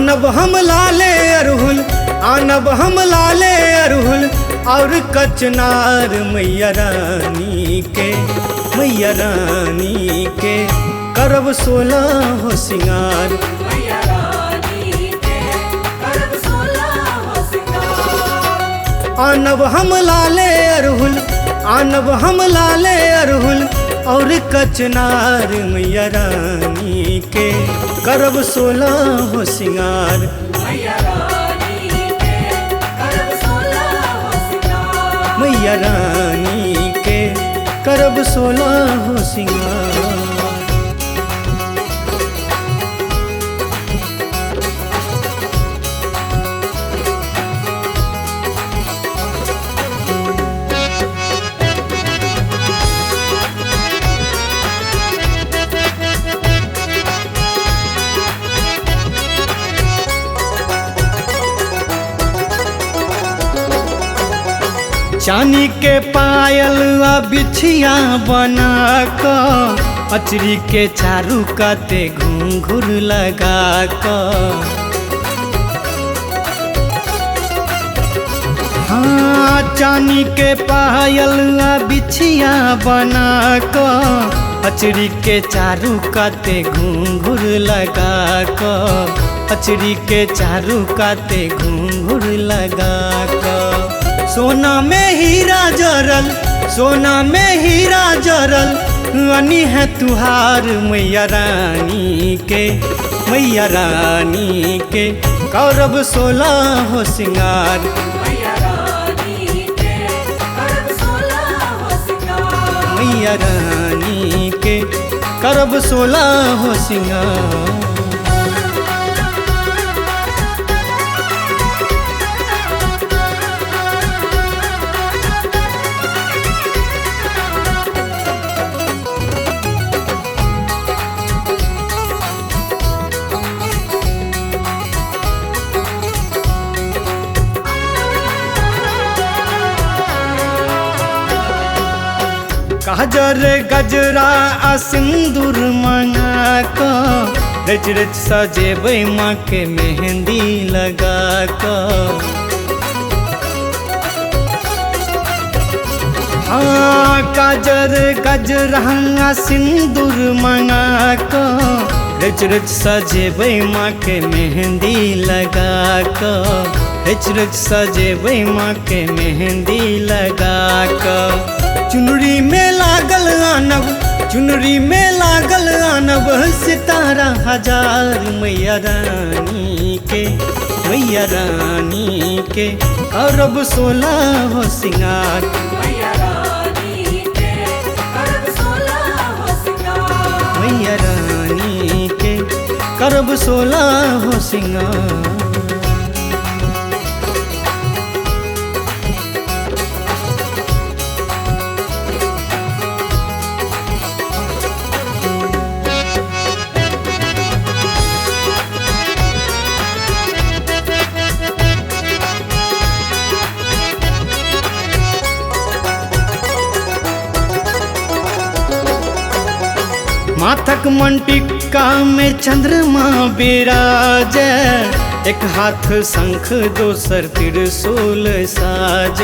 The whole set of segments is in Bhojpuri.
आनब हम लाले अरहुल, आनब हम लाले अरहुल और कचनार मैया रानी के, मैया रानी के करब 16 हो सिंगार। आनब हम लाले अरहुल, आनब हम लाले अरहुल और कचनार मैया रानी के करब 16 हो सिंगार। मैया रानी के करब 16 हो सिंगार। चांदी के पायल बिछिया बना कर अचरी के चारू काते घुंघुर लगा कर, हाँ चांदी के पायल बिछिया बना कर अचरी के चारू काते घुंघुर लगा कर, अचरी के चारू काते घुंघुर लगा कर। सोना में हीरा जरल, सोना में हीरा जरल अनी है तुहार मैया रानी के, मैया रानी के करब 16 हो सिंगार। मैया रानी के करब 16 हो सिंगार। काजर गजरा आ सिंदूर मंगा कर रच रच सजेबै माँ के मेहंदी लगा कर, हाँ काजर गजरा आ सिंदूर मंगा कर रच रच सजेबै माँ के मेहंदी लगा कर, रच रच सजेबै माँ के मेहंदी लगा कर। चुनरी में लागल आनब, चुनरी में लागल आनब सितारा हजार मैया रानी के, मैया रानी के करब 16 हो सिंगार। मैया रानी के करब 16 हो सिंगार। माथक मंटिका में चंद्रमा बिराज, एक हाथ शंख दोसर त्रिशूल साज,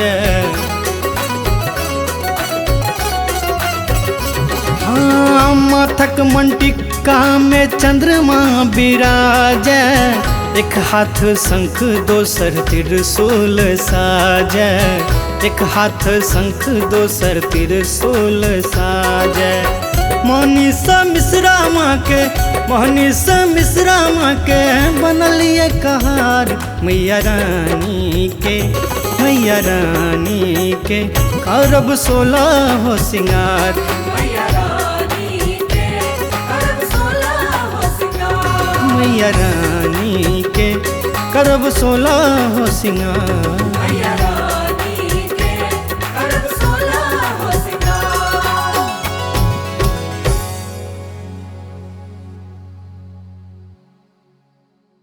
हाँ माथक मंटिका में चंद्रमा बिराज, एक हाथ शंख दोसर त्रिशूल साज, एक हाथ शंख दोसर त्रिशूल साज। मोहनीसा मिश्रा माँ के, मोहनीसा मिश्रा माँ के बनलिए कहार मैया रानी के, मैया रानी के करब 16 हो सिंगार। मैया रानी के करब 16 हो सिंगार।